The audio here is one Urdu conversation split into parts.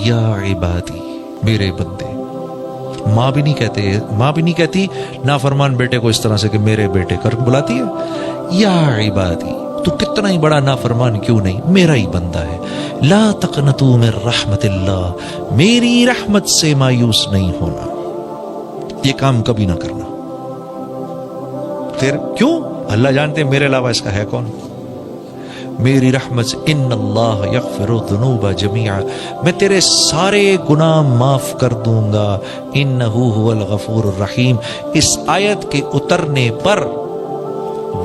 یا عبادی، میرے بندے. ماں بھی نہیں کہتی نافرمان بیٹے کو اس طرح سے کہ میرے بیٹے کر بلاتی ہے. یا عبادی، تو کتنا ہی بڑا نافرمان کیوں نہیں، میرا ہی بندہ ہے. لا تقنطوا من رحمت اللہ، میری رحمت سے مایوس نہیں ہونا، یہ کام کبھی نہ کرنا. پھر کیوں؟ اللہ جانتے ہیں میرے علاوہ اس کا ہے کون. میری رحمت سے، ان اللہ یغفر الذنوب جميعا، میں تیرے سارے گناہ معاف کر دوں گا. انہ هو الغفور الرحیم. اس آیت کے اترنے پر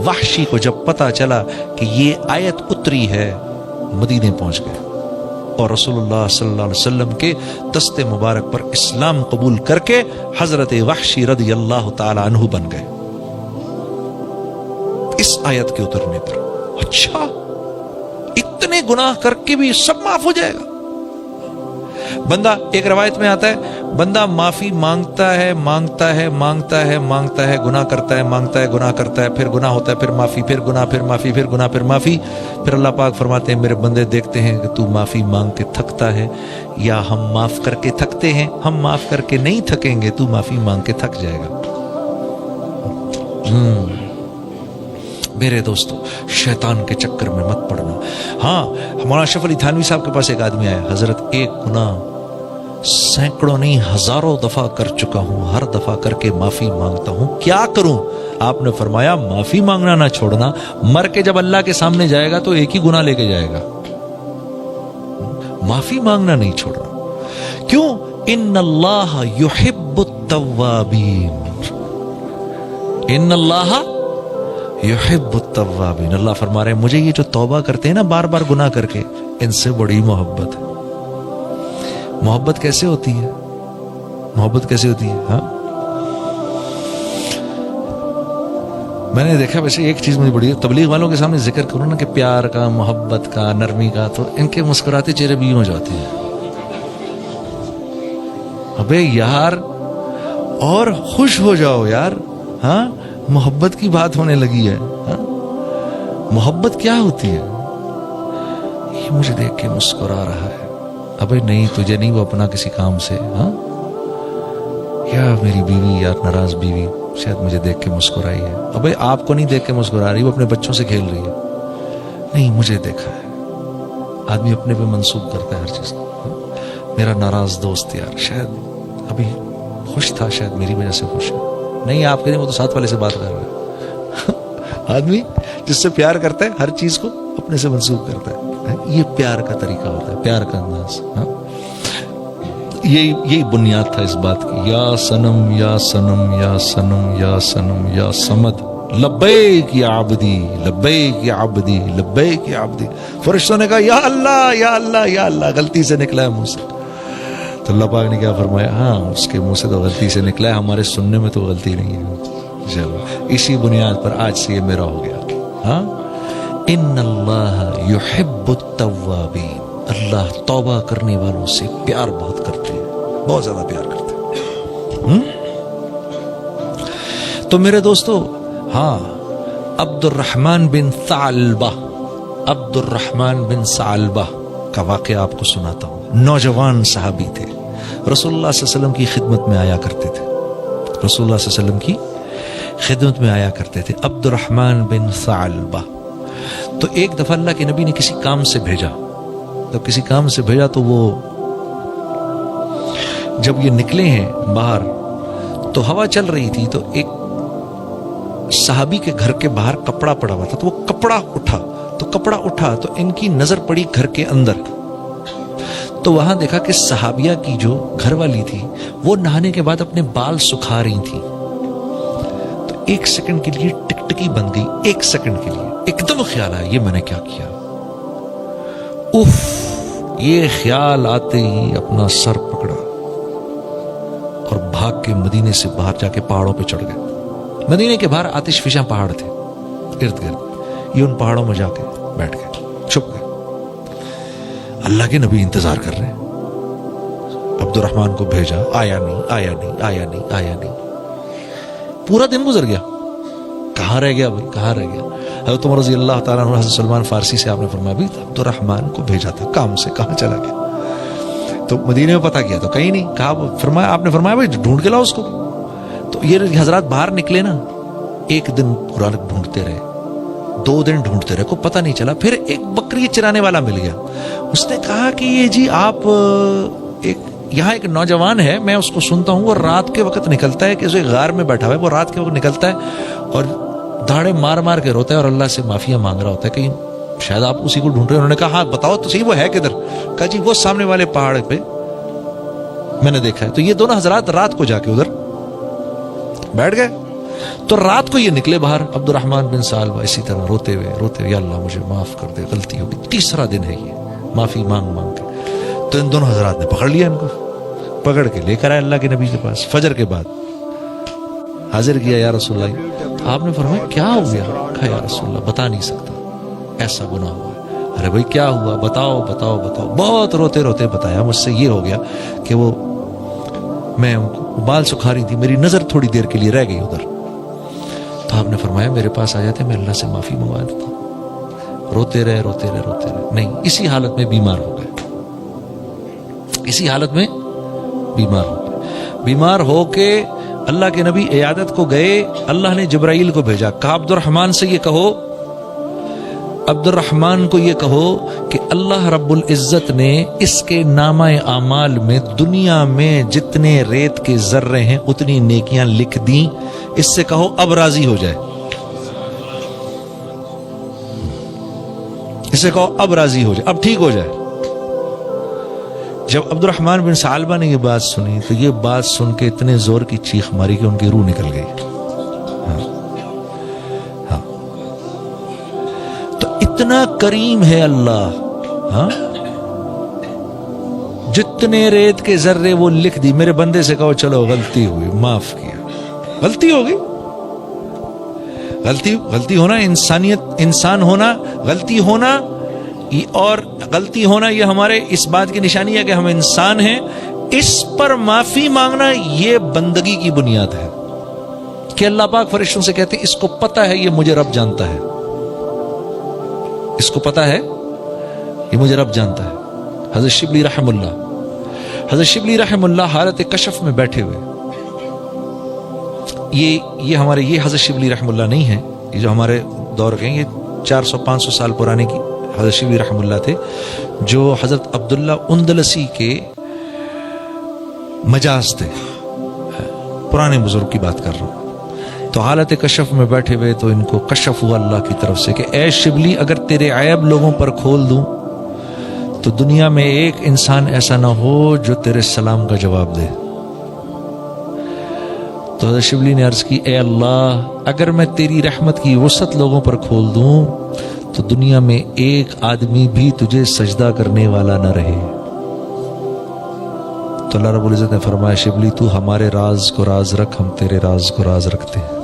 وحشی کو جب پتا چلا کہ یہ آیت اتری ہے، مدینے پہنچ گئے اور رسول اللہ صلی اللہ علیہ وسلم کے دست مبارک پر اسلام قبول کر کے حضرت وحشی رضی اللہ تعالی عنہ بن گئے اس آیت کے اترنے پر. اچھا، اتنے گناہ کر کے بھی سب معاف ہو جائے گا. بندہ، ایک روایت میں آتا ہے، بندہ معافی مانگتا ہے، گناہ کرتا ہے، گناہ کرتا ہے، پھر گناہ ہوتا ہے، پھر معافی، پھر گناہ، پھر معافی، پھر گناہ، پھر معافی. پھر اللہ پاک فرماتے ہیں میرے بندے دیکھتے ہیں کہ تو معافی مانگ کے تھکتا ہے یا ہم معاف کر کے تھکتے ہیں. ہم معاف کر کے نہیں تھکیں گے، تو معافی مانگ کے تھک جائے گا. میرے دوستو، شیطان کے چکر میں مت پڑنا. ہاں، مولانا اشرف علی تھانوی صاحب کے پاس ایک آدمی آیا، حضرت ایک گناہ سینکڑوں نہیں ہزاروں دفعہ کر چکا ہوں، ہر دفعہ کر کے معافی مانگتا ہوں، کیا کروں؟ آپ نے فرمایا معافی مانگنا نہ چھوڑنا، مر کے جب اللہ کے سامنے جائے گا تو ایک ہی گناہ لے کے جائے گا. معافی مانگنا نہیں چھوڑنا. کیوں؟ ان اللہ یحب التوابین، ان اللہ یحب التوابین. اللہ فرما رہے ہیں مجھے یہ جو توبہ کرتے ہیں نا بار بار گناہ کر کے، ان سے بڑی محبت ہے. محبت کیسے ہوتی ہے؟ محبت کیسے ہوتی ہے؟ ہاں، میں نے دیکھا، ویسے ایک چیز مجھے بڑی تبلیغ والوں کے سامنے ذکر کروں نا کہ پیار کا، محبت کا، نرمی کا، تو ان کے مسکراتے چہرے بھی ہو جاتے ہیں. ابے یار، اور خوش ہو جاؤ یار. ہاں، محبت کی بات ہونے لگی ہے. ہاں، محبت کیا ہوتی ہے؟ یہ مجھے دیکھ کے مسکرا رہا ہے. ابے نہیں، تجھے نہیں، وہ اپنا کسی کام سے. ہاں، یا میری بیوی، یار ناراض بیوی شاید مجھے دیکھ کے مسکرائی ہے. ابے آپ کو نہیں دیکھ کے مسکرا رہی، وہ اپنے بچوں سے کھیل رہی ہے. نہیں، مجھے دیکھا ہے. آدمی اپنے پہ منسوب کرتا ہے ہر چیز کو. میرا ناراض دوست یار شاید ابھی خوش تھا، شاید میری وجہ سے خوش ہے. نہیں، آپ کہیں وہ تو ساتھ والے سے بات کر رہا ہے. آدمی جس سے پیار کرتا ہے ہر چیز کو اپنے سے منسوب کرتا ہے. یہ پیار کا طریقہ ہوتا ہے، پیار کا انداز. یہی بنیاد تھا اس بات کی. یا صنم یا صنم یا صنم یا صنم یا صمد، لبیک یا عبدی، لبیک یا عبدی، لبیک یا عبدی. فرشتوں نے کہا یا اللہ یا اللہ یا اللہ، غلطی سے نکلا ہے منہ سے. تو اللہ پاک نے کیا فرمایا؟ ہاں، اس کے منہ سے تو غلطی سے نکلا ہے، ہمارے سننے میں تو غلطی نہیں ہے. چلو، اسی بنیاد پر آج سے یہ میرا ہو گیا. ہاں، ان اللہ یحب التوابین، اللہ توبہ کرنے والوں سے پیار بہت کرتے ہیں، بہت زیادہ پیار کرتے ہیں. تو میرے دوستو، ہاں، عبد الرحمن بن ثعلبہ، عبد الرحمن بن ثعلبہ کا واقعہ آپ کو سناتا ہوں. نوجوان صحابی تھے، رسول اللہ صلی اللہ علیہ وسلم کی خدمت میں آیا کرتے تھے. رسول اللہ صلی اللہ علیہ وسلم کی خدمت میں آیا کرتے تھے. عبد الرحمن بن ثعلبہ. تو ایک دفعہ اللہ کے نبی نے کسی کام سے بھیجا. جب کسی کام سے بھیجا تو وہ جب یہ نکلے ہیں باہر تو ہوا چل رہی تھی، تو ایک صحابی کے گھر کے باہر کپڑا پڑا ہوا تھا. تو وہ کپڑا اٹھا تو ان کی نظر پڑی گھر کے اندر. تو وہاں دیکھا کہ صحابیہ کی جو گھر والی تھی وہ نہانے کے بعد اپنے بال سکھا رہی تھی. تو ایک سیکنڈ کے لیے ٹکٹکی بن گئی. ایک سیکنڈ کے لیے ایک دم خیال آیا، یہ میں نے کیا کیا. اف، یہ خیال آتے ہی اپنا سر پکڑا اور بھاگ کے مدینے سے باہر جا کے پہاڑوں پہ چڑھ گئے. مدینے کے باہر آتش فشاں پہاڑ تھے ارد گرد. یہ ان پہاڑوں میں جا کے بیٹھ گئے، چھپ گئے. اللہ کے نبی انتظار کر رہے ہیں. عبد الرحمن کو بھیجا، آیا نہیں. پورا دن گزر گیا. کہاں رہ گیا بھائی، کہاں رہ گیا؟ حضرت عمر رضی اللہ تعالیٰ عنہ، حضرت سلمان فارسی سے آپ نے فرمایا بھی عبد الرحمن کو بھیجا تھا کام سے، کہاں چلا گیا؟ تو مدینے میں پتہ کیا تو کہیں نہیں. کہا فرمایا آپ نے فرمایا بھائی ڈھونڈ کے لاؤ اس کو. تو یہ حضرات باہر نکلے نا, ایک دن پورا ڈھونڈتے رہے, 2 دن ڈھونڈتے رہے, کو پتہ نہیں چلا. پھر ایک بکری چرانے والا مل گیا. اس نے کہا کہ یہ جی آپ یہاں ایک نوجوان ہے, میں اس کو سنتا ہوں, وہ رات کے وقت نکلتا ہے, کہ اسے غار میں بیٹھا ہوا ہے, وہ رات کے وقت نکلتا ہے اور دھاڑے مار مار کے روتا ہے اور اللہ سے معافیاں مانگ رہا ہوتا ہے, کہ شاید آپ اسی کو ڈھونڈ رہے ہیں. انہوں نے کہا ہاں بتاؤ تو صحیح وہ ہے کدھر. کہا جی وہ سامنے والے پہاڑ پہ میں نے دیکھا ہے. تو یہ دونوں حضرات رات کو جا کے ادھر بیٹھ گئے. تو رات کو یہ نکلے باہر, عبد الرحمن بن سالبہ اسی طرح روتے ہوئے, یا اللہ مجھے معاف کر دے, غلطی ہوگی. تیسرا دن ہے یہ, معافی مانگ مانگ کے. تو ان دونوں حضرات نے پکڑ لیا, ان کو پکڑ کے لے کر آئے اللہ کے نبی کے پاس. فجر کے بعد حاضر کیا, یا رسول اللہ. آپ نے فرمایا کیا ہو گیا؟ کہا یا رسول اللہ بتا نہیں سکتا, ایسا گناہ ہوا ہے. ارے بھائی کیا ہوا, بتاؤ بتاؤ بتاؤ. بہت روتے روتے بتایا, مجھ سے یہ ہو گیا کہ وہ میں بال سکھا رہی تھی, میری نظر تھوڑی دیر کے لیے رہ گئی ادھر. تو آپ نے فرمایا میرے پاس آ جاتے, میں اللہ سے معافی منگوا دیتا. روتے رہے روتے رہے روتے رہے, نہیں اسی حالت میں بیمار ہو گئے. اسی حالت میں بیمار ہو گئے. بیمار ہو کے اللہ کے نبی عیادت کو گئے. اللہ نے جبرائیل کو بھیجا, کہا عبد الرحمن سے یہ کہو, عبد الرحمن کو یہ کہو کہ اللہ رب العزت نے اس کے نامہ اعمال میں دنیا میں جتنے ریت کے ذرے ہیں اتنی نیکیاں لکھ دیں. اس سے کہو اب راضی ہو جائے. اس سے کہو اب راضی ہو جائے, اب ٹھیک ہو جائے. جب عبد الرحمن بن ثعلبہ نے یہ بات سنی تو یہ بات سن کے اتنے زور کی چیخ ماری کہ ان کی روح نکل گئی. ہاں تو اتنا کریم ہے اللہ. ہاں جتنے ریت کے ذرے وہ لکھ دی. میرے بندے سے کہو چلو غلطی ہوئی, معاف کیا. غلطی ہوگی, غلطی ہونا انسانیت, انسان ہونا, غلطی ہونا اور غلطی ہونا یہ ہمارے اس بات کی نشانی ہے کہ ہم انسان ہیں. اس پر معافی مانگنا یہ بندگی کی بنیاد ہے کہ اللہ پاک فرشتوں سے کہتے ہیں اس کو پتہ ہے یہ مجھے رب جانتا ہے, اس کو پتہ ہے یہ مجھے رب جانتا ہے. حضرت شبلی رحم اللہ حالت کشف میں بیٹھے ہوئے, یہ ہمارے یہ حضرت شبلی رحم اللہ نہیں ہے, یہ جو ہمارے دور کے ہیں, یہ 400-500 سال پرانے کی حضرت شبلی رحم اللہ تھے, جو حضرت عبداللہ اندلسی کے مجاز تھے. پرانے بزرگ کی بات کر رہا ہوں. تو حالت کشف میں بیٹھے ہوئے تو ان کو کشف ہوا اللہ کی طرف سے کہ اے شبلی اگر تیرے عیب لوگوں پر کھول دوں تو دنیا میں ایک انسان ایسا نہ ہو جو تیرے سلام کا جواب دے. تو حضرت شبلی نے عرض کی اے اللہ اگر میں تیری رحمت کی وسعت لوگوں پر کھول دوں تو دنیا میں ایک آدمی بھی تجھے سجدہ کرنے والا نہ رہے. تو اللہ رب العزت نے فرمایا شبلی تو ہمارے راز کو راز رکھ, ہم تیرے راز کو راز رکھتے ہیں.